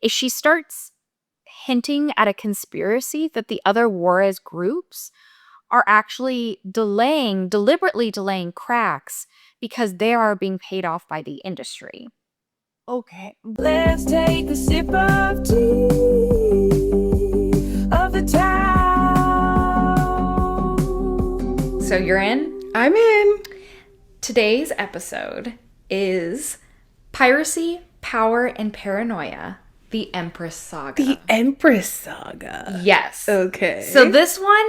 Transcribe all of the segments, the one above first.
is she starts hinting at a conspiracy that the other Warez groups are actually deliberately delaying cracks because they are being paid off by the industry. Okay. Let's take a sip of tea of the town. So you're in? I'm in. Today's episode is Piracy, Power, and Paranoia, the Empress saga. The Empress saga. Yes. Okay. So this one,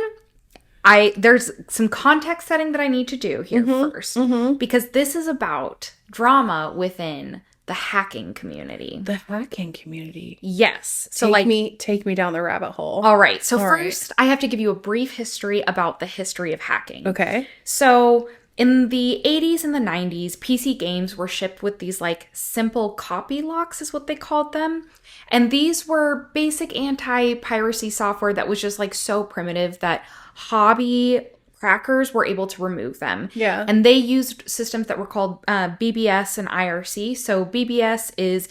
there's some context setting that I need to do here first. Because this is about drama within the hacking community. The hacking community. Yes. So take me down the rabbit hole. All right. So first, I have to give you a brief history about the history of hacking. Okay. So in the 80s and the 90s, PC games were shipped with these like simple copy locks is what they called them. And these were basic anti-piracy software that was just like so primitive that hobby crackers were able to remove them. Yeah. And they used systems that were called BBS and IRC. So BBS is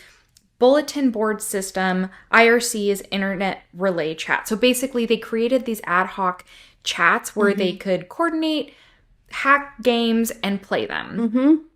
bulletin board system. IRC is internet relay chat. So basically they created these ad hoc chats where they could coordinate, hack games, and play them.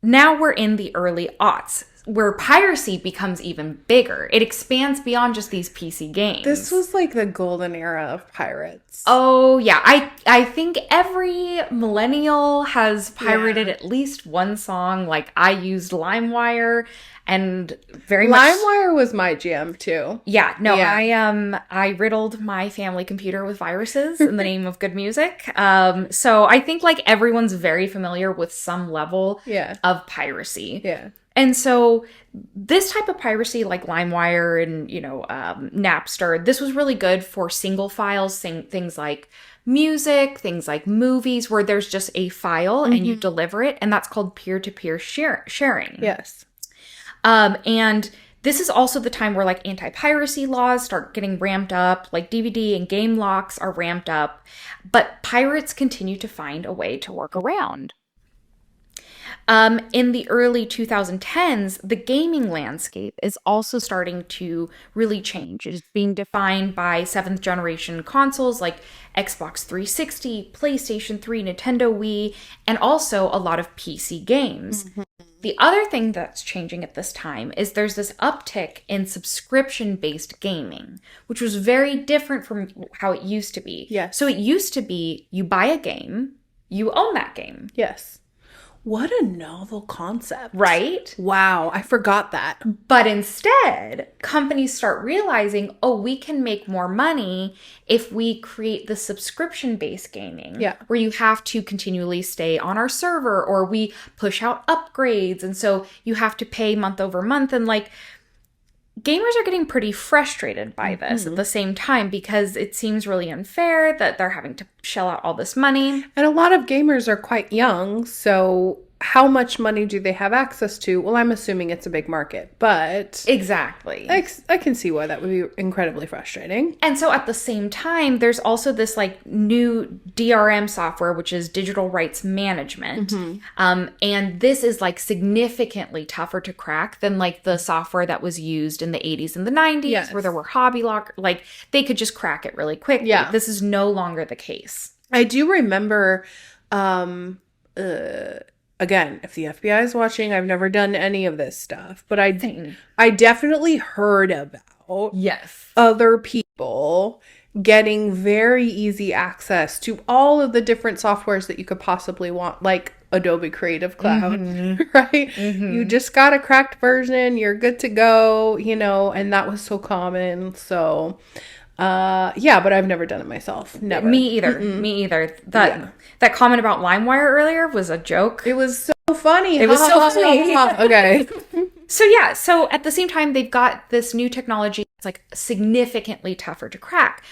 Now we're in the early aughts, where piracy becomes even bigger. It expands beyond just these PC games. This was like the golden era of pirates. Oh, yeah. I think every millennial has pirated at least one song. Like, I used LimeWire and very much... LimeWire was my jam, too. Yeah. No, yeah. I riddled my family computer with viruses in the name of good music. So I think, like, everyone's very familiar with some level of piracy. Yeah. And so this type of piracy, like LimeWire and, Napster, this was really good for single files, things like music, things like movies, where there's just a file and you deliver it. And that's called peer-to-peer sharing. Yes. And this is also the time where like anti-piracy laws start getting ramped up, like DVD and game locks are ramped up, but pirates continue to find a way to work around. In the early 2010s, the gaming landscape is also starting to really change. It is being defined by 7th generation consoles like Xbox 360, PlayStation 3, Nintendo Wii, and also a lot of PC games. The other thing that's changing at this time is there's this uptick in subscription-based gaming, which was very different from how it used to be. Yes. So it used to be you buy a game, you own that game. Yes. What a novel concept. Right? Wow, I forgot that. But instead, companies start realizing, we can make more money if we create the subscription-based gaming. Yeah. Where you have to continually stay on our server or we push out upgrades. And so you have to pay month over month. And like, gamers are getting pretty frustrated by this at the same time because it seems really unfair that they're having to shell out all this money. And a lot of gamers are quite young, so how much money do they have access to? Well, I'm assuming it's a big market, but... Exactly. I can see why that would be incredibly frustrating. And so at the same time, there's also this like new DRM software, which is digital rights management. And this is like significantly tougher to crack than like the software that was used in the 80s and the 90s, where there were hobby lock, like they could just crack it really quickly. Yeah. This is no longer the case. I do remember, again, if the FBI is watching, I've never done any of this stuff, but I definitely heard about other people getting very easy access to all of the different softwares that you could possibly want, like Adobe Creative Cloud, right? You just got a cracked version, you're good to go, and that was so common. So, but I've never done it myself. Never. Me either. That comment about LimeWire earlier was a joke. It was so funny. It was so funny. Okay. So at the same time, they've got this new technology that's like significantly tougher to crack.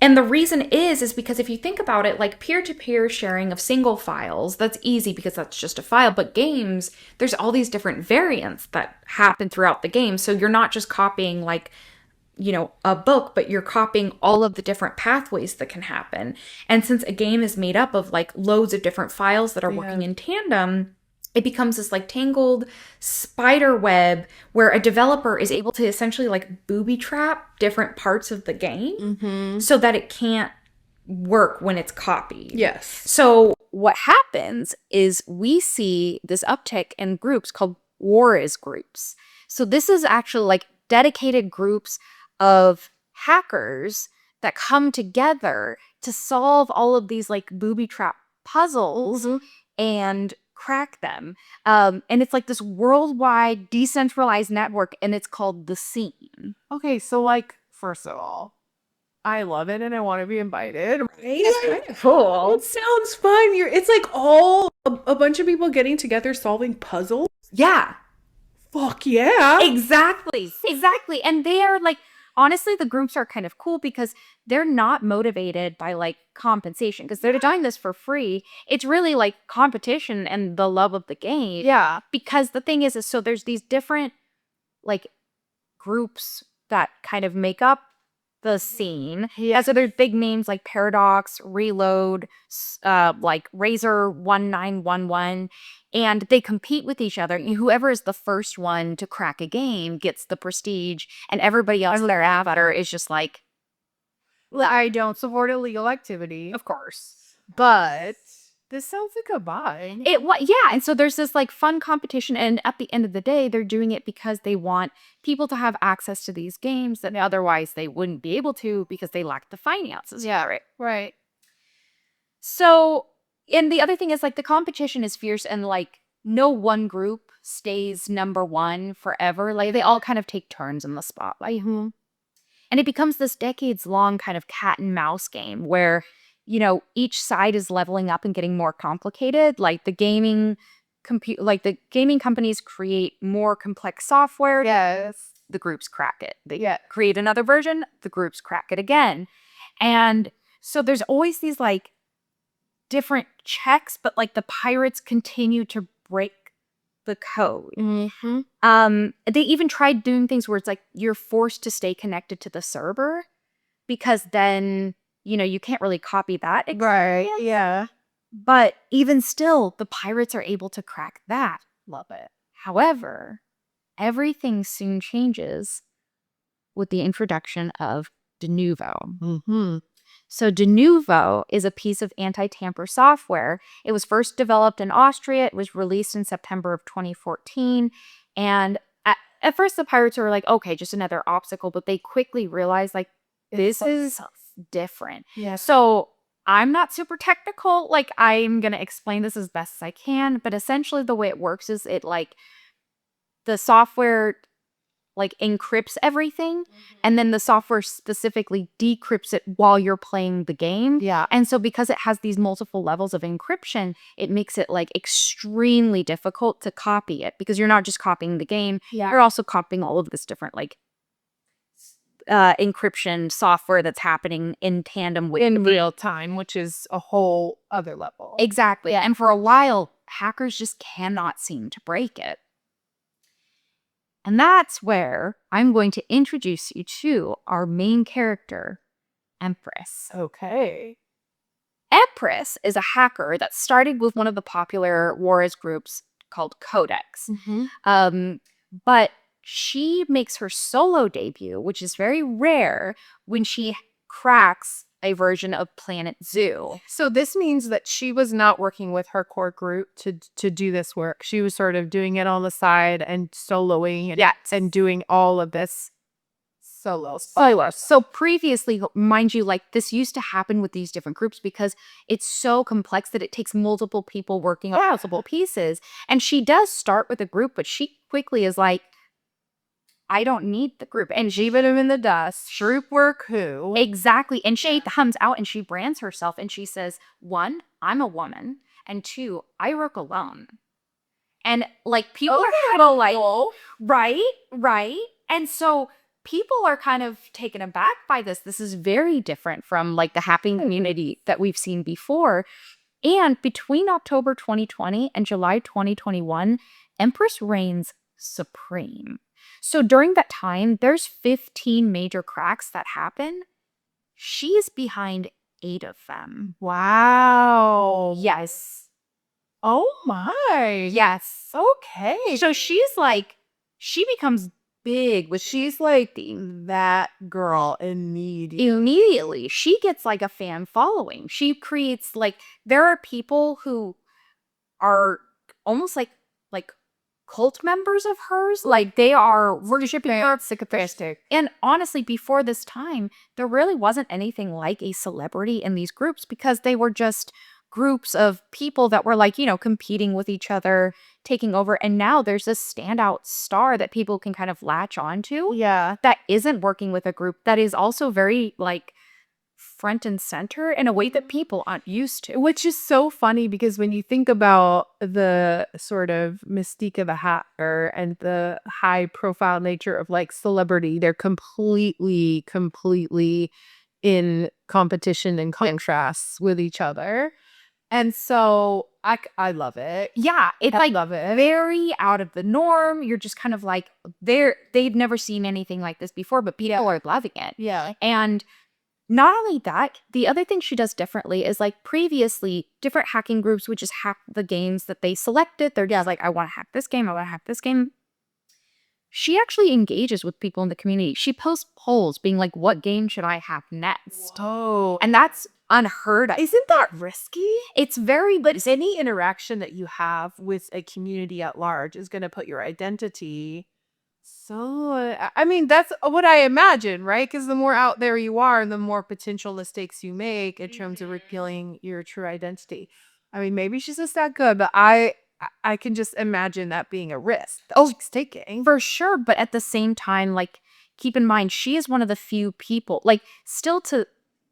And the reason is because if you think about it, like peer-to-peer sharing of single files, that's easy because that's just a file. But games, there's all these different variants that happen throughout the game. So you're not just copying like, a book, but you're copying all of the different pathways that can happen. And since a game is made up of like loads of different files that are working in tandem, it becomes this like tangled spider web where a developer is able to essentially like booby trap different parts of the game so that it can't work when it's copied. Yes. So what happens is we see this uptick in groups called Warez groups. So this is actually like dedicated groups of hackers that come together to solve all of these like booby trap puzzles and crack them. And it's like this worldwide decentralized network, and it's called The Scene. Okay, so like, first of all, I love it and I want to be invited. Right? It's kind of cool. It sounds fun. It's like all a bunch of people getting together solving puzzles. Yeah. Fuck yeah. Exactly. And they are like, honestly, the groups are kind of cool because they're not motivated by like compensation because they're doing this for free. It's really like competition and the love of the game. Yeah. Because the thing is so there's these different like groups that kind of make up the scene. Yeah. So there's big names like Paradox, Reload, like Razor 1911, and they compete with each other. And whoever is the first one to crack a game gets the prestige, and everybody else their avatar is just like, I don't support illegal activity, of course. but this sounds like a vibe. Yeah, and so there's this like fun competition, and at the end of the day, they're doing it because they want people to have access to these games that otherwise they wouldn't be able to because they lack the finances. Yeah, right. So, and the other thing is like the competition is fierce, and like no one group stays number one forever. Like they all kind of take turns in the spotlight. And it becomes this decades-long kind of cat and mouse game where, you know, each side is leveling up and getting more complicated. Like the gaming companies create more complex software. Yes. The groups crack it. They create another version, the groups crack it again. And so there's always these like different checks, but like the pirates continue to break the code. They even tried doing things where it's like you're forced to stay connected to the server because then, you know, you can't really copy that. Right. Yeah. But even still, the pirates are able to crack that. Love it. However, everything soon changes with the introduction of Denuvo. So Denuvo is a piece of anti-tamper software. It was first developed in Austria. It was released in September of 2014. And at first the pirates were like, okay, just another obstacle. But they quickly realized like, this is different. Yeah. So I'm not super technical. Like I'm going to explain this as best as I can. But essentially the way it works is it like the software like encrypts everything and then the software specifically decrypts it while you're playing the game. Yeah. And so because it has these multiple levels of encryption, it makes it like extremely difficult to copy it because you're not just copying the game. Yeah. You're also copying all of this different like encryption software that's happening in tandem with in real time, which is a whole other level. Exactly. And for a while, hackers just cannot seem to break it. And that's where I'm going to introduce you to our main character, Empress. Okay. Empress is a hacker that started with one of the popular Warez groups called Codex. But she makes her solo debut, which is very rare, when she cracks a version of Planet Zoo. So this means that she was not working with her core group to do this work. She was sort of doing it on the side and soloing and doing all of this solo. So previously, mind you, like this used to happen with these different groups because it's so complex that it takes multiple people working on multiple pieces. And she does start with a group, but she quickly is like, I don't need the group. And she Leave them in the dust. Group work who? Exactly. And she comes out and she brands herself and she says, 1, I'm a woman. And 2, I work alone. And like people are kind of like, right. And so people are kind of taken aback by this. This is very different from like the happy community that we've seen before. And between October 2020 and July 2021, Empress reigns supreme. So during that time, there's 15 major cracks that happen. She's behind 8 of them. Wow. Yes. Oh my. Yes. Okay. So she's like, she becomes big with She's like that girl immediately. immediately. She gets like a fan following. She creates like, there are people who are almost like cult members of hers. Like they are worshiping her. Sycophantic. And honestly, before this time, there really wasn't anything like a celebrity in these groups because they were just groups of people that were like, competing with each other, taking over. And now there's this standout star that people can kind of latch onto. Yeah. That isn't working with a group that is also very like front and center in a way that people aren't used to. Which is so funny because when you think about the sort of mystique of a hacker and the high profile nature of like celebrity, they're completely in competition and contrasts with each other. And so I love it. Yeah, it's I like love it. very out of the norm. You're just kind of like they've never seen anything like this before, but people are loving it. Yeah. And not only that, the other thing she does differently is like previously different hacking groups would just hack the games that they selected. They're just like, I want to hack this game, I want to hack this game. She actually engages with people in the community. She posts polls being like, what game should I hack next? Oh, And that's unheard of. isn't that risky? It's very, But any interaction that you have with a community at large is going to put your identity. So, I mean, that's what I imagine, right? Because the more out there you are, the more potential mistakes you make in terms of revealing your true identity. I mean, maybe she's just that good, but I can just imagine that being a risk that she's taking. for sure. But at the same time, like, keep in mind, she is one of the few people, like, still to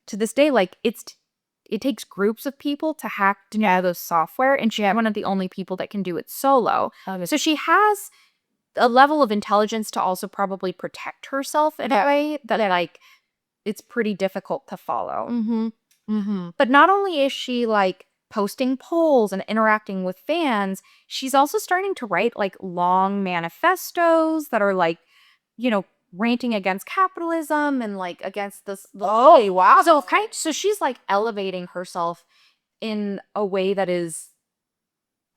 this day, like, it takes groups of people to hack Denuvo's software, and she's one of the only people that can do it solo. So she has a level of intelligence to also probably protect herself in a way that, like, it's pretty difficult to follow. Mm-hmm. Mm-hmm. But not only is she, like, posting polls and interacting with fans, she's also starting to write, like, long manifestos that are, like, ranting against capitalism and, like, against this. Oh, wow. So she's, like, elevating herself in a way that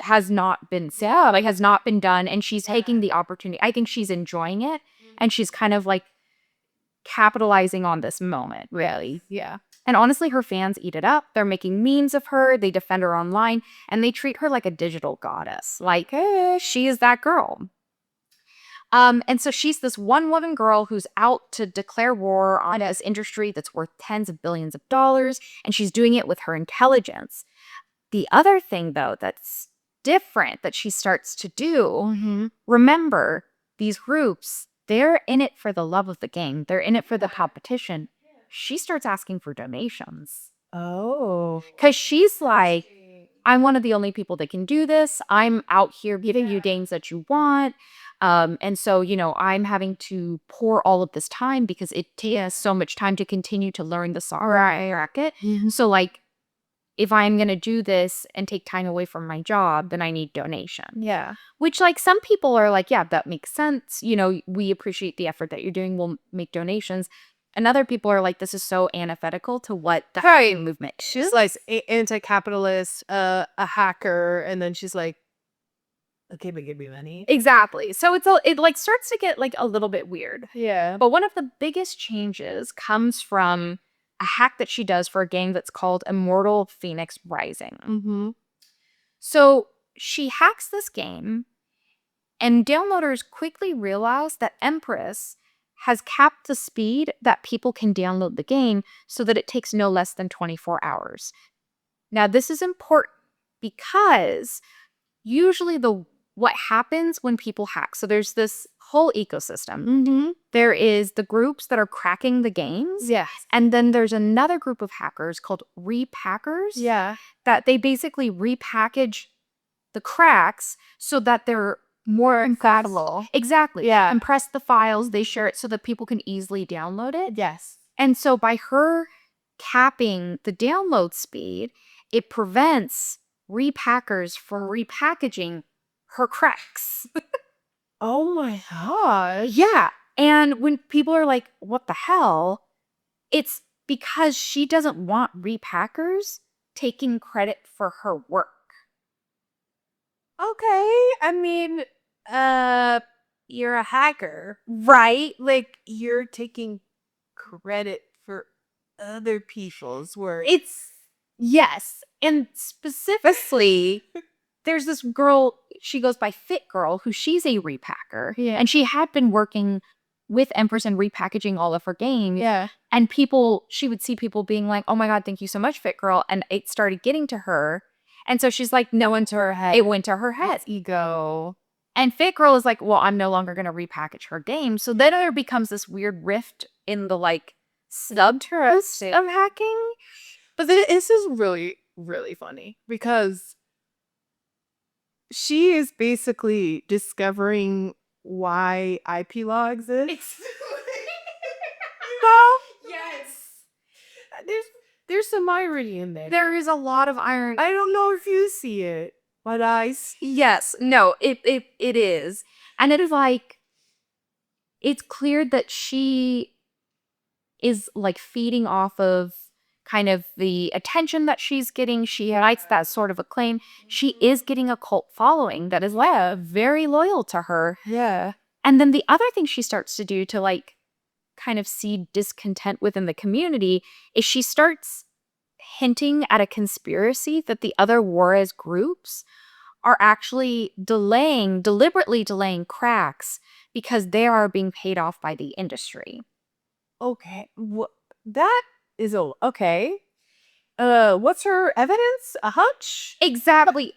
has not been said, like, has not been done, and she's taking the opportunity. I think she's enjoying it, and she's kind of, like, capitalizing on this moment, really. Yeah. And honestly, her fans eat it up. They're making memes of her, they defend her online, and they treat her like a digital goddess. Like, she is that girl. And so she's this one-woman girl who's out to declare war on this industry that's worth tens of billions of dollars, and she's doing it with her intelligence. The other thing, though, that's different that she starts to do, remember, these groups, they're in it for the love of the game. They're in it for the competition. She starts asking for donations. Oh. Because she's like, I'm one of the only people that can do this. I'm out here giving you games that you want. And so, I'm having to pour all of this time because it takes so much time to continue to learn the saga racket. So, like, if I'm going to do this and take time away from my job, then I need donation. Yeah. Which, like, some people are like, yeah, that makes sense. We appreciate the effort that you're doing. We'll make donations. And other people are like, this is so antithetical to what the hacking movement is. She's like anti-capitalist, a hacker, and then she's like, okay, but give me money. Exactly. So it like starts to get like a little bit weird. Yeah. But one of the biggest changes comes from a hack that she does for a game that's called Immortals Fenyx Rising. Mm-hmm. So she hacks this game, and downloaders quickly realize that Empress has capped the speed that people can download the game so that it takes no less than 24 hours. Now, this is important because usually what happens when people hack, so there's this whole ecosystem. There is the groups that are cracking the games. Yes. And then there's another group of hackers called repackers. Yeah. That they basically repackage the cracks so that they're more compatible. Exactly. Yeah. Compress the files, they share it so that people can easily download it. Yes. And so by her capping the download speed, it prevents repackers from repackaging her cracks. Oh my gosh. Yeah. And when people are like, what the hell? It's because she doesn't want repackers taking credit for her work. Okay. I mean, you're a hacker, right? Like, you're taking credit for other people's work. Yes. And specifically, there's this girl, she goes by Fit Girl, who she's a repacker. Yeah. And she had been working with Empress and repackaging all of her games. Yeah. And she would see people being like, oh my God, thank you so much, Fit Girl. And it started getting to her. And so she's like, no, Went to her head. it went to her head. That's ego. And Fit Girl is like, well, I'm no longer going to repackage her game. So then there becomes this weird rift in the like subterrace of hacking. But this is really, really funny because she is basically discovering why IP law exists. No? Yes. There's some irony in there. There is a lot of irony. I don't know if you see it, but I see. Yes. No, it is. And it is like, it's clear that she is like feeding off of kind of the attention that she's getting. She likes that sort of acclaim. She is getting a cult following that is very loyal to her. Yeah. And then the other thing she starts to do to like kind of see discontent within the community is she starts hinting at a conspiracy that the other Warez groups are actually deliberately delaying cracks because they are being paid off by the industry. Okay. That is okay. What's her evidence? A hunch? Exactly.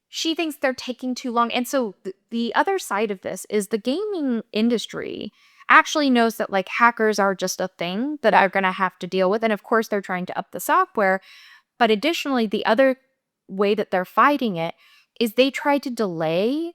She thinks they're taking too long. And so the other side of this is the gaming industry actually knows that like hackers are just a thing that are going to have to deal with. And of course, they're trying to up the software. But additionally, the other way that they're fighting it is they try to delay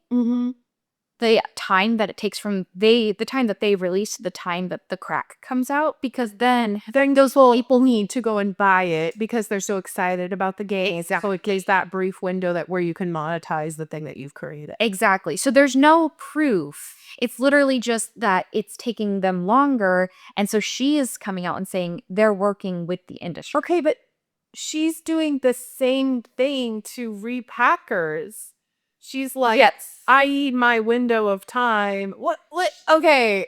the time that it takes from the time that they release to the time that the crack comes out, because then those people need to go and buy it because they're so excited about the game. So it gives that brief window where you can monetize the thing that you've created. Exactly. So there's no proof. It's literally just that it's taking them longer. And so she is coming out and saying they're working with the industry. Okay, but she's doing the same thing to repackers. She's like, yes, I need my window of time. What? Okay.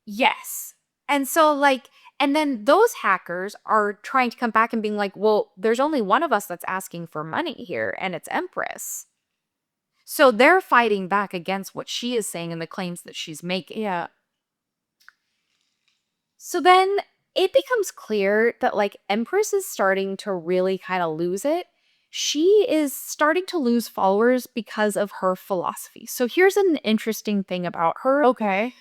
Yes. And so like, and then those hackers are trying to come back and being like, well, there's only one of us that's asking for money here, and it's Empress. So they're fighting back against what she is saying and the claims that she's making. Yeah. So then it becomes clear that like Empress is starting to really kind of lose it. She is starting to lose followers because of her philosophy. So here's an interesting thing about her. Okay.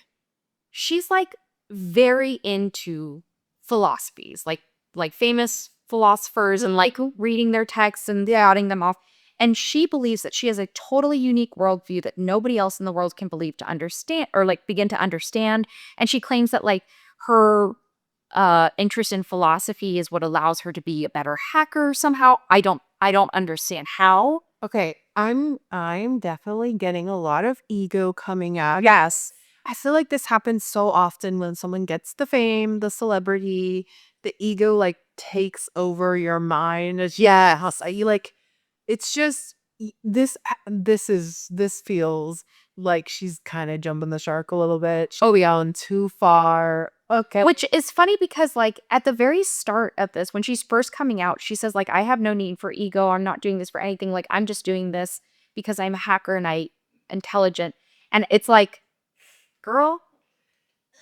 She's like very into philosophies, like famous philosophers, and like reading their texts and doubting them off. And she believes that she has a totally unique worldview that nobody else in the world can believe to understand or like begin to understand. And she claims that like her interest in philosophy is what allows her to be a better hacker somehow. I don't understand how. Okay, I'm definitely getting a lot of ego coming out. Yes. I feel like this happens so often when someone gets the fame, the celebrity, the ego like takes over your mind. You like, it's just this feels like she's kind of jumping the shark a little bit. She's going too far. Okay. Which is funny because like at the very start of this, when she's first coming out, she says like, I have no need for ego. I'm not doing this for anything. Like, I'm just doing this because I'm a hacker and I'm intelligent. And it's like, girl,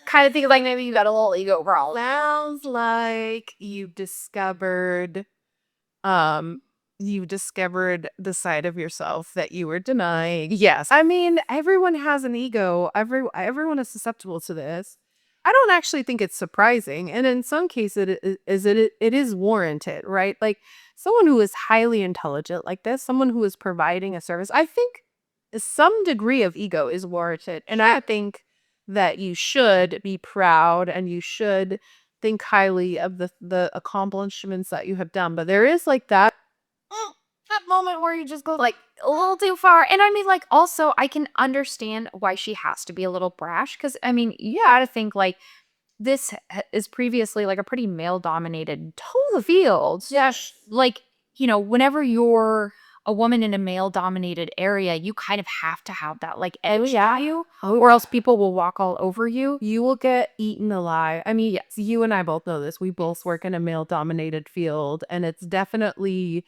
kind of think like maybe you got a little ego problem. Sounds like you've discovered the side of yourself that you were denying. Yes. I mean, everyone has an ego. Everyone is susceptible to this. I don't actually think it's surprising. And in some cases, it is warranted, right? Like someone who is highly intelligent like this, someone who is providing a service, I think some degree of ego is warranted. And I think that you should be proud and you should think highly of the accomplishments that you have done. But there is like that moment where you just go like a little too far. And I mean, like, also I can understand why she has to be a little brash, because I mean, you gotta think like this is previously like a pretty male dominated field. Yes. Like, you know, whenever you're a woman in a male-dominated area, you kind of have to have that, like, edge to you, or else people will walk all over you. You will get eaten alive. I mean, yes, you and I both know this. We both work in a male-dominated field, and it's definitely,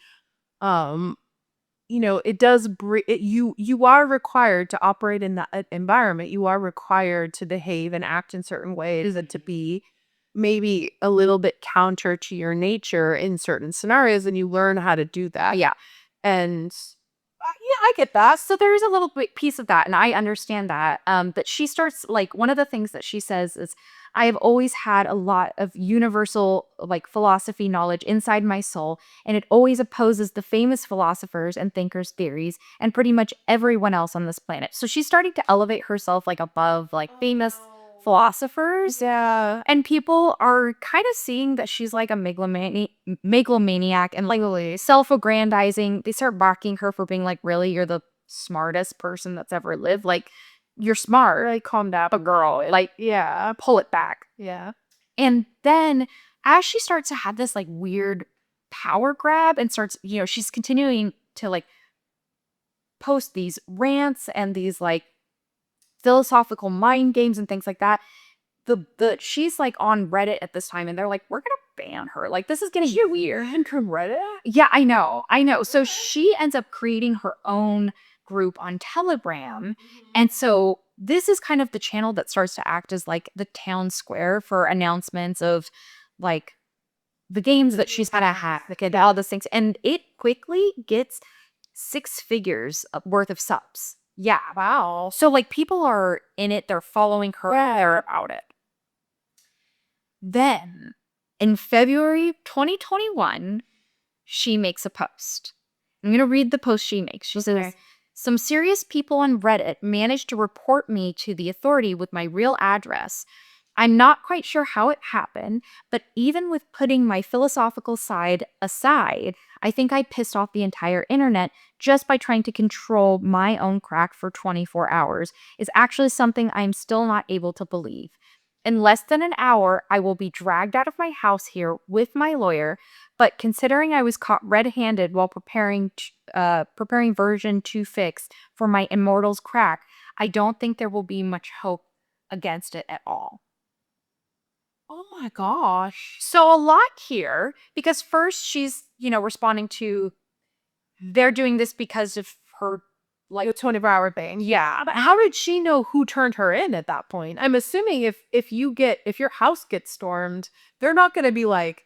it does you are required to operate in that environment. You are required to behave and act in certain ways and to be maybe a little bit counter to your nature in certain scenarios, and you learn how to do that. Yeah. And Yeah, I get that. So there is a little bit piece of that, and I understand that. But she starts, like, one of the things that she says is, I have always had a lot of universal, like, philosophy knowledge inside my soul, and it always opposes the famous philosophers and thinkers' theories and pretty much everyone else on this planet. So she's starting to elevate herself, like, above, like, famous philosophers. yeah, And people are kind of seeing that she's like a megalomaniac and, like, self-aggrandizing. They start mocking her for being like, really, you're the smartest person that's ever lived. Like, you're smart. like calm down. But girl, like, Yeah, pull it back. yeah. And then as she starts to have this, like, weird power grab and starts, she's continuing to, like, post these rants and these, like, philosophical mind games and things like that. She's, like, on Reddit at this time, and they're like, we're gonna ban her. Like, this is getting weird. And from Reddit? Yeah, I know. So she ends up creating her own group on Telegram. And so this is kind of the channel that starts to act as, like, the town square for announcements of, like, the games that she's gonna have, like, all these things. And it quickly gets 6 figures worth of subs. Yeah. Wow. So, like, people are in it. They're following her. They're about it. Then, in February 2021, she makes a post. I'm going to read the post she makes. She says, some serious people on Reddit managed to report me to the authority with my real address. I'm not quite sure how it happened, but even with putting my philosophical side aside, I think I pissed off the entire internet just by trying to control my own crack for 24 hours is actually something I'm still not able to believe. In less than an hour, I will be dragged out of my house here with my lawyer, but considering I was caught red-handed while preparing version 2 fix for my Immortals crack, I don't think there will be much hope against it at all. Oh my gosh. So a lot here, because first she's, responding to, they're doing this because of her, like, a 24-hour ban. Yeah. But how did she know who turned her in at that point? I'm assuming if your house gets stormed, they're not going to be like,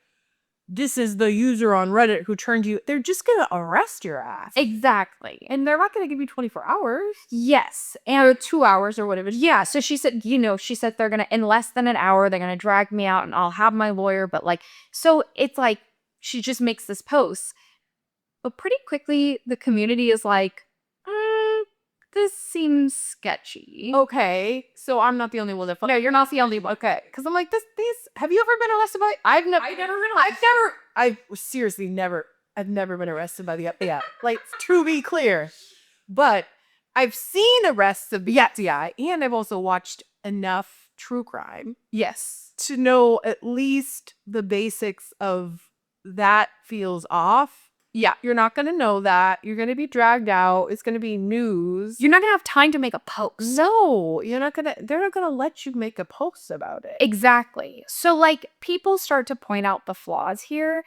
this is the user on Reddit who turned you. They're just going to arrest your ass. Exactly. And they're not going to give you 24 hours. Yes. And 2 hours or whatever. Yeah. So she said, they're going to, in less than an hour, they're going to drag me out and I'll have my lawyer. But, like, so it's like, she just makes this post. But pretty quickly, the community is like, this seems sketchy. Okay. So I'm not the only one that. No, you're not the only one. Okay. Because I'm like, have you ever been arrested by? I've never been arrested by the FBI. Like, to be clear. But I've seen arrests of the FBI, and I've also watched enough true crime. Yes. To know at least the basics of that feels off. Yeah. You're not going to know that. You're going to be dragged out. It's going to be news. You're not going to have time to make a post. No, they're not going to let you make a post about it. Exactly. So, like, people start to point out the flaws here.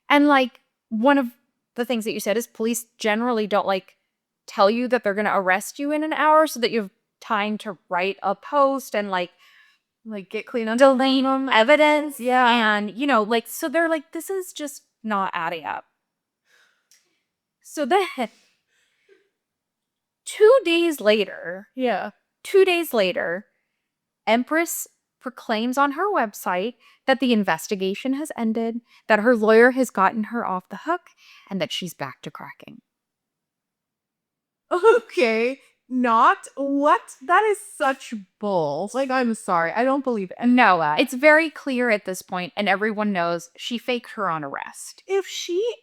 And, like, one of the things that you said is police generally don't, like, tell you that they're going to arrest you in an hour so that you have time to write a post and, like get clean on delaying evidence. Yeah. And, so they're like, this is just not adding up. So then, 2 days later, Empress proclaims on her website that the investigation has ended, that her lawyer has gotten her off the hook, and that she's back to cracking. Okay. Not what? That is such bull. Like, I'm sorry. I don't believe it. No, it's very clear at this point, and everyone knows she faked her own arrest. If she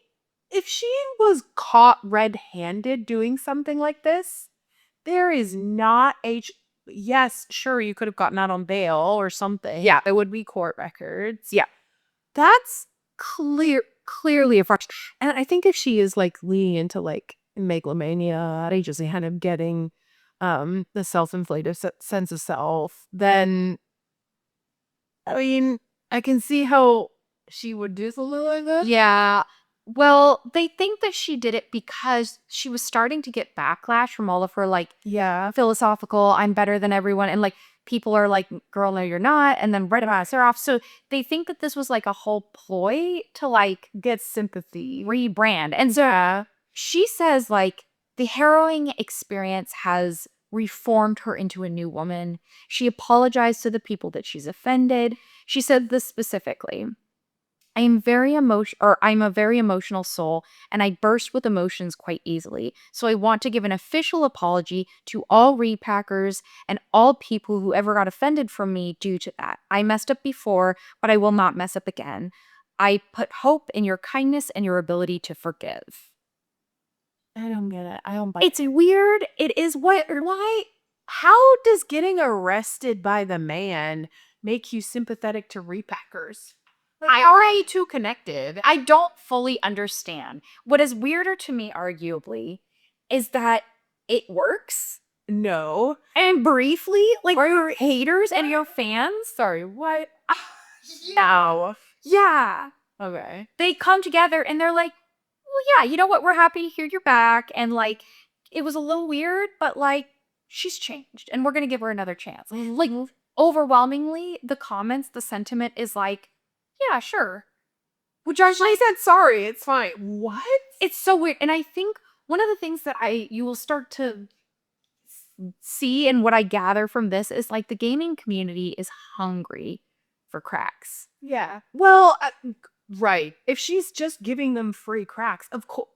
was caught red-handed doing something like this, there is not yes, sure, you could have gotten out on bail or something. Yeah. There would be court records. Yeah. That's clearly a fraud. And I think if she is, like, leaning into, like, megalomania, just kind of getting the self-inflated sense of self, then I mean, I can see how she would do something like that. Yeah. Well, they think that she did it because she was starting to get backlash from all of her, like, philosophical, I'm better than everyone. And, like, people are like, girl, no, you're not. And then right about her off. So they think that this was, like, a whole ploy to, like, Get sympathy. rebrand. And so she says, like, the harrowing experience has reformed her into a new woman. She apologized to the people that she's offended. She said this specifically. I'm a very emotional soul, and I burst with emotions quite easily. So I want to give an official apology to all repackers and all people who ever got offended from me due to that. I messed up before, but I will not mess up again. I put hope in your kindness and your ability to forgive. I don't get it. I don't buy It's weird. It is why? How does getting arrested by the man make you sympathetic to repackers? Are they too connected? I don't fully understand. What is weirder to me, arguably, is that it works. No. And briefly, like, your haters and your fans. Sorry, what? No. Yeah. Okay. They come together and they're like, well, yeah, you know what? We're happy to hear you're back. And, like, it was a little weird, but, like, she's changed and we're going to give her another chance. Like, overwhelmingly, the comments, the sentiment is like, yeah, sure. Which actually said sorry. It's fine. What? It's so weird. And I think one of the things that you will start to see and what I gather from this is, like, the gaming community is hungry for cracks. Yeah. Well, right. If she's just giving them free cracks, of course.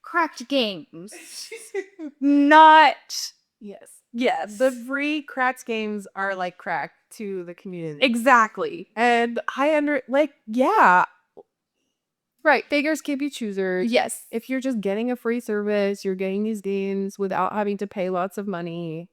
Cracked games. Not. Yes. The free cracked games are like crack to the community. Exactly. And yeah. Right. Beggars can't be choosers. Yes. If you're just getting a free service, you're getting these games without having to pay lots of money.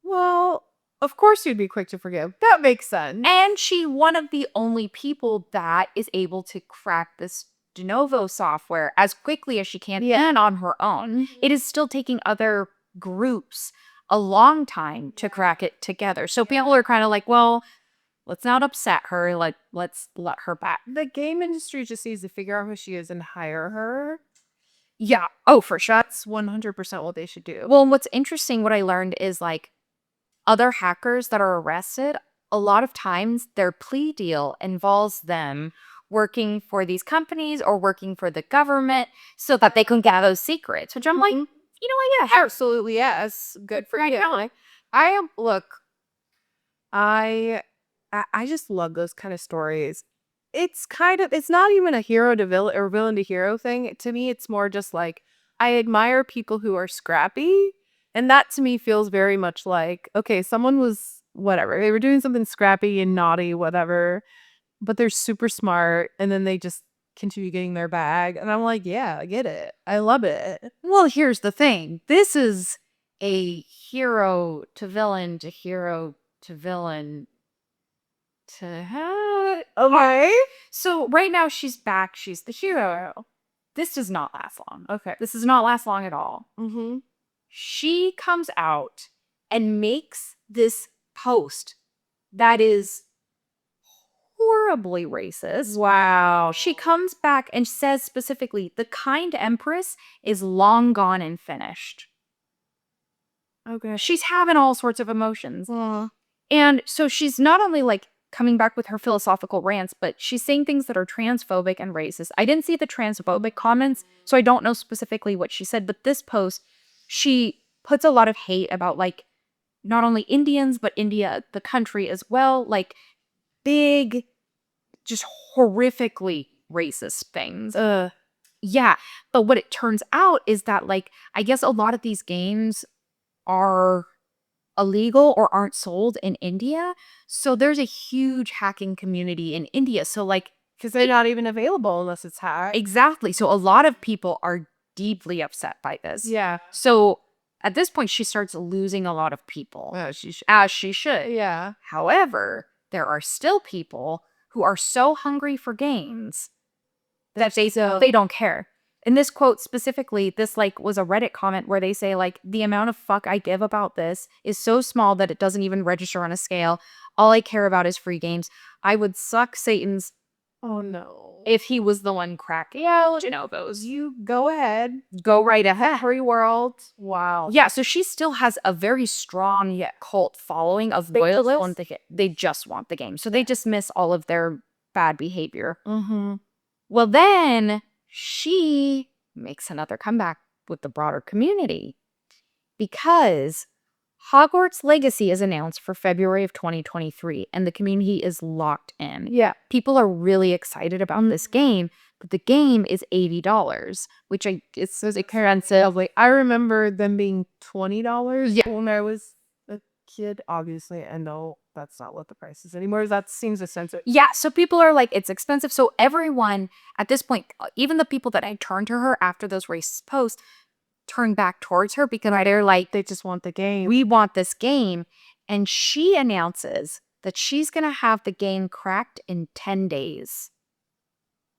Well, of course you'd be quick to forgive. That makes sense. And she one of the only people that is able to crack this Denuvo software as quickly as she can and on her own. It is still taking other groups a long time to crack it together. So people are kind of like, well, let's not upset her. Like, let's let her back. The game industry just needs to figure out who she is and hire her. Yeah. Oh, for sure. That's 100% what they should do. Well, what's interesting, what I learned is, like, other hackers that are arrested, a lot of times their plea deal involves them working for these companies or working for the government so that they can get those secrets, which I'm like, you know what? Yeah, absolutely. Yes. Good for you. I just love those kind of stories. It's not even a hero to villain or villain to hero thing. To me, it's more just like, I admire people who are scrappy. And that to me feels very much like, okay, someone was whatever. They were doing something scrappy and naughty, whatever, but they're super smart. And then they just continue getting their bag. And I'm like, yeah, I get it. I love it. Well, here's the thing. This is a hero to villain to hero to villain to okay. So right now she's back. She's the hero. This does not last long. Okay. This does not last long at all. Mm-hmm. She comes out and makes this post that is horribly racist. Wow. She comes back and says specifically, the kind Empress is long gone and finished. Okay. She's having all sorts of emotions. And so she's not only, like, coming back with her philosophical rants, but she's saying things that are transphobic and racist. I didn't see the transphobic comments, so I don't know specifically what she said, but this post, she puts a lot of hate about, like, not only Indians, but India, the country as well. Like, big, just horrifically racist things. Yeah. But what it turns out is that, like, I guess a lot of these games are illegal or aren't sold in India. So there's a huge hacking community in India. So, like, because they're not even available unless it's hacked. Exactly. So a lot of people are deeply upset by this. Yeah. So at this point, she starts losing a lot of people. As she should. As she should. Yeah. However, there are still people who are so hungry for games that they don't care. In this quote specifically, this like was a Reddit comment where they say like, the amount of fuck I give about this is so small that it doesn't even register on a scale. All I care about is free games. I would suck Satan's if he was the one cracking Denuvo's. You go ahead. Go right ahead. Free world. Wow. Yeah, so she still has a very strong yet cult following of loyalists. They just want the game. So they dismiss all of their bad behavior. Well, then she makes another comeback with the broader community because Hogwarts Legacy is announced for February of 2023, and the community is locked in. Yeah. People are really excited about this game, but the game is $80, which it's expensive. Like, I remember them being $20 when I was a kid, obviously. I know that's not what the price is anymore. That seems expensive. Yeah, so people are like, it's expensive. So everyone at this point, even the people that I turned to her after those racist posts, turn back towards her because they're like, they just want the game. We want this game. And she announces that she's going to have the game cracked in 10 days.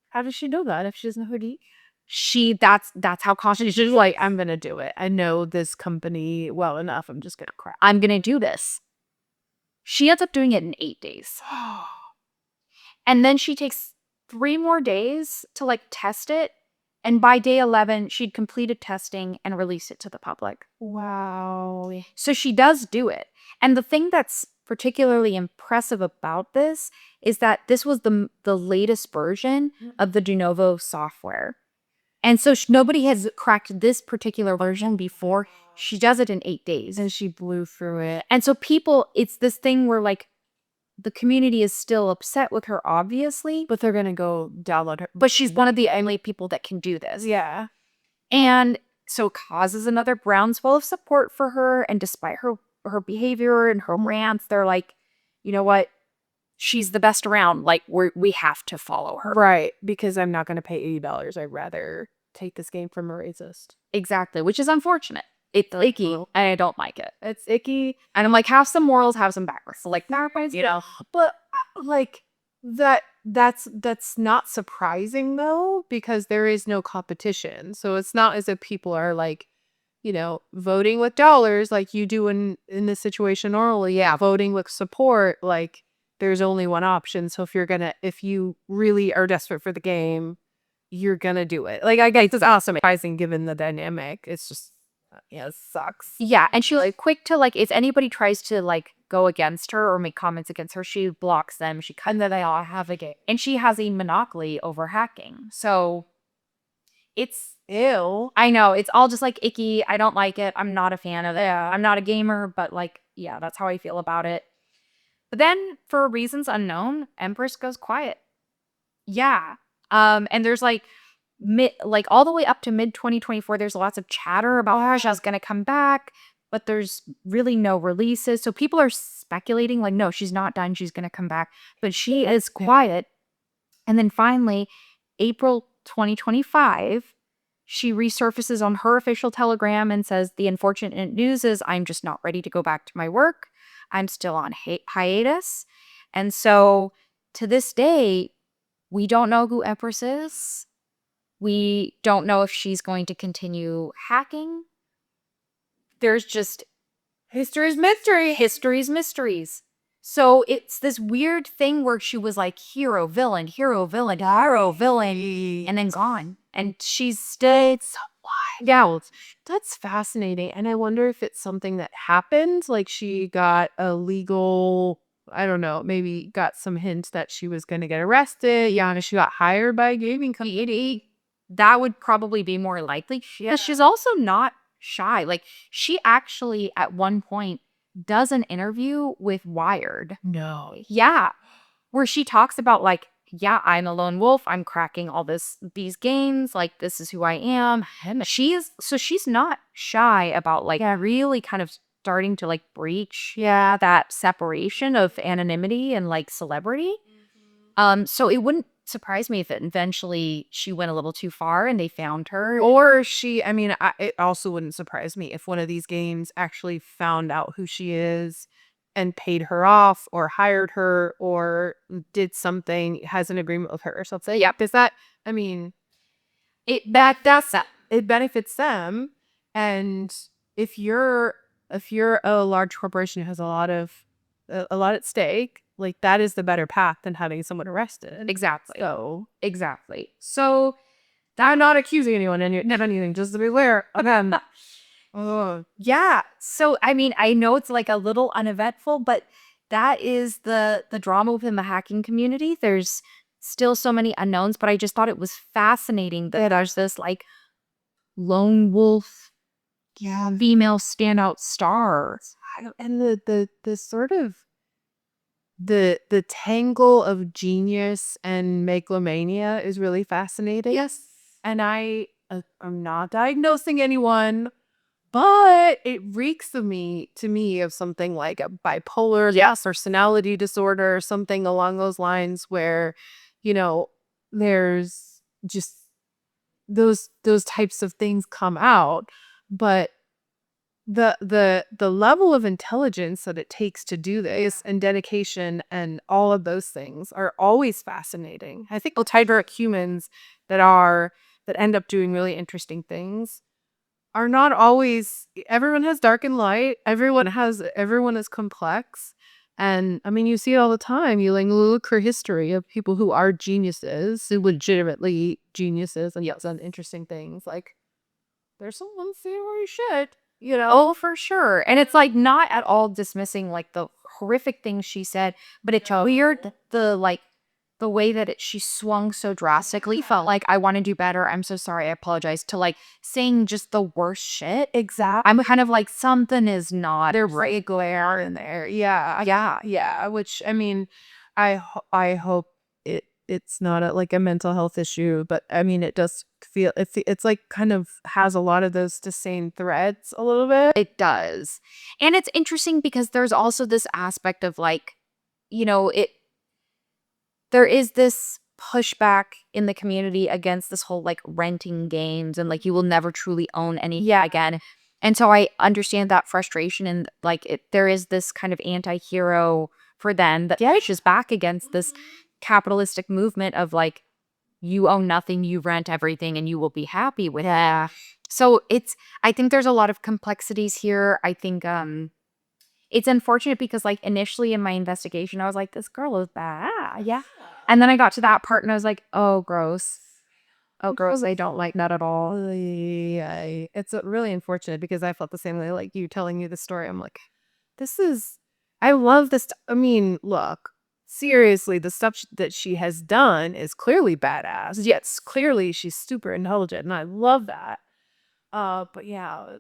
How does she know that if she doesn't know who to eat? That's how confident she's like, I'm going to do it. I know this company well enough. I'm just going to crack. I'm going to do this. She ends up doing it in 8 days. And then she takes 3 more days to like test it. And by day 11, she'd completed testing and released it to the public. Wow. So she does do it. And the thing that's particularly impressive about this is that this was the latest version of the Denuvo software. And so nobody has cracked this particular version before. She does it in 8 days. And she blew through it. And so people, it's this thing where like, the community is still upset with her, obviously. But they're going to go download her. But she's one of the only people that can do this. Yeah. And so causes another groundswell of support for her. And despite her behavior and her rants, they're like, you know what? She's the best around. Like, we have to follow her. Right. Because I'm not going to pay $80. I'd rather take this game from a racist. Exactly. Which is unfortunate. It's icky, and I don't like it. It's icky. And I'm like, have some morals, have some backwards. So like, you know. But like that's not surprising though, because there is no competition. So it's not as if people are like, you know, voting with dollars like you do in this situation normally. Yeah, voting with support, like there's only one option. So if you really are desperate for the game, you're gonna do it. Like I guess it's awesome advising given the dynamic. It's just it sucks. Yeah, and she's like quick to like if anybody tries to like go against her or make comments against her, she blocks them. And then they all have a game. And she has a monopoly over hacking. So it's ew. I know, it's all just like icky. I don't like it. I'm not a fan of it. I'm not a gamer, but like, yeah, that's how I feel about it. But then for reasons unknown, Empress goes quiet. Yeah. And there's like all the way up to mid 2024, there's lots of chatter about how she's gonna come back, but there's really no releases. So people are speculating, like, no, she's not done. She's gonna come back, but she is quiet. And then finally, April 2025, she resurfaces on her official Telegram and says, the unfortunate news is I'm just not ready to go back to my work. I'm still on hiatus. And so to this day, we don't know who Empress is. We don't know if she's going to continue hacking. There's just history's mystery. History's mysteries. So it's this weird thing where she was like hero, villain, hero, villain, hero, villain, and then gone. And she's stayed so wide. Yeah, that's fascinating. And I wonder if it's something that happened. Like she got a legal, I don't know, maybe got some hints that she was going to get arrested. Yeah, and she got hired by a gaming company. That would probably be more likely. Yeah. She's also not shy. Like she actually at one point does an interview with Wired. No. Yeah. Where she talks about like, yeah, I'm a lone wolf. I'm cracking all these games. Like this is who I am. She's not shy about like really kind of starting to like breach that separation of anonymity and like celebrity. So it wouldn't surprise me if eventually she went a little too far and they found her. Or it also wouldn't surprise me if one of these games actually found out who she is and paid her off or hired her or did something, has an agreement with her or something. Yeah. Does that, I mean, it benefits them. And if you're a large corporation who has a lot at stake, like that is the better path than having someone arrested. Exactly. So Exactly. So I'm not accusing anyone of anything, just to be clear. Again. yeah. So I mean, I know it's like a little uneventful, but that is the drama within the hacking community. There's still so many unknowns, but I just thought it was fascinating that there's this like lone wolf female standout star. And the sort of the tangle of genius and megalomania is really fascinating. Yes. And I'm not diagnosing anyone, but it reeks to me of something like a bipolar personality disorder or something along those lines where, there's just those types of things come out. But the level of intelligence that it takes to do this and dedication and all of those things are always fascinating. I think direct humans that end up doing really interesting things are not always. Everyone has dark and light. Everyone is complex. And I mean, you see it all the time. You look for history of people who are geniuses, who legitimately geniuses and yet done interesting things. Like there's some unsavory shit. Oh, for sure. And it's like not at all dismissing like the horrific things she said, but it's weird the way that she swung so drastically. Felt like I want to do better. I'm so sorry. I apologize. To like saying just the worst shit. Exactly. I'm kind of like something is not. They're regular in there. Yeah. Which I mean, I hope it's not a mental health issue, but I mean, it does feel it's like kind of has a lot of those same threads a little bit. It does. And it's interesting because there's also this aspect of like, there is this pushback in the community against this whole like renting games and like you will never truly own anything again. And so I understand that frustration and like there is this kind of anti-hero for them that pushes back against this capitalistic movement of like you own nothing, you rent everything, and you will be happy with it. So I think there's a lot of complexities here. I think it's unfortunate because like initially in my investigation, I was like, this girl is bad. Yeah. And then I got to that part and I was like, oh, gross. Oh, gross. I don't like that at all. Yeah. It's really unfortunate because I felt the same way, like you telling you the story. I'm like, I love this. I mean, look, seriously, the stuff that she has done is clearly badass. Yes, clearly she's super intelligent and I love that. But yeah,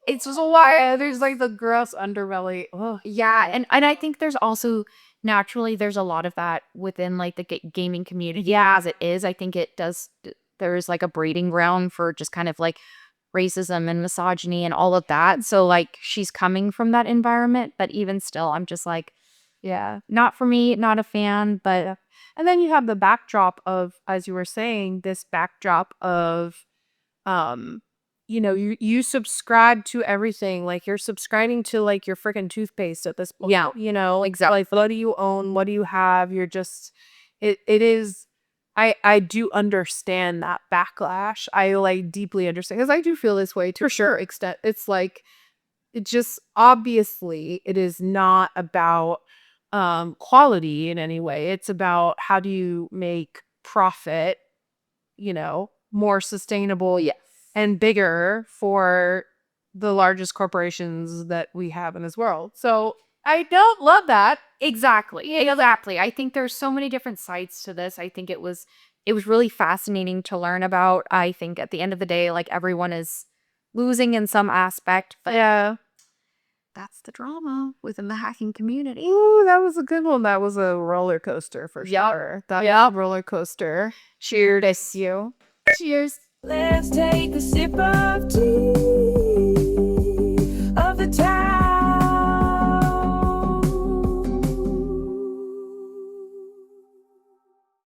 it's just why there's like the gross underbelly. Ugh. Yeah, and I think there's also naturally there's a lot of that within like the gaming community as it is. I think there's like a breeding ground for just kind of like racism and misogyny and all of that. So like she's coming from that environment, but even still, I'm just like, yeah, not for me, not a fan. But and then you have the backdrop of, as you were saying, this backdrop of you subscribe to everything. Like you're subscribing to like your freaking toothpaste at this point. Yeah. Exactly. Like what do you own? What do you have? You're just it is I do understand that backlash. I like deeply understand because I do feel this way to a sure extent. It's like it just obviously it is not about quality in any way. It's about how do you make profit, more sustainable and bigger for the largest corporations that we have in this world. So I don't love that. Exactly. I think there's so many different sides to this. I think it was really fascinating to learn about. I think at the end of the day, like everyone is losing in some aspect. But yeah. That's the drama within the hacking community. Ooh, that was a good one. That was a roller coaster for sure. That roller coaster. Cheers. You. Cheers. Let's take a sip of tea.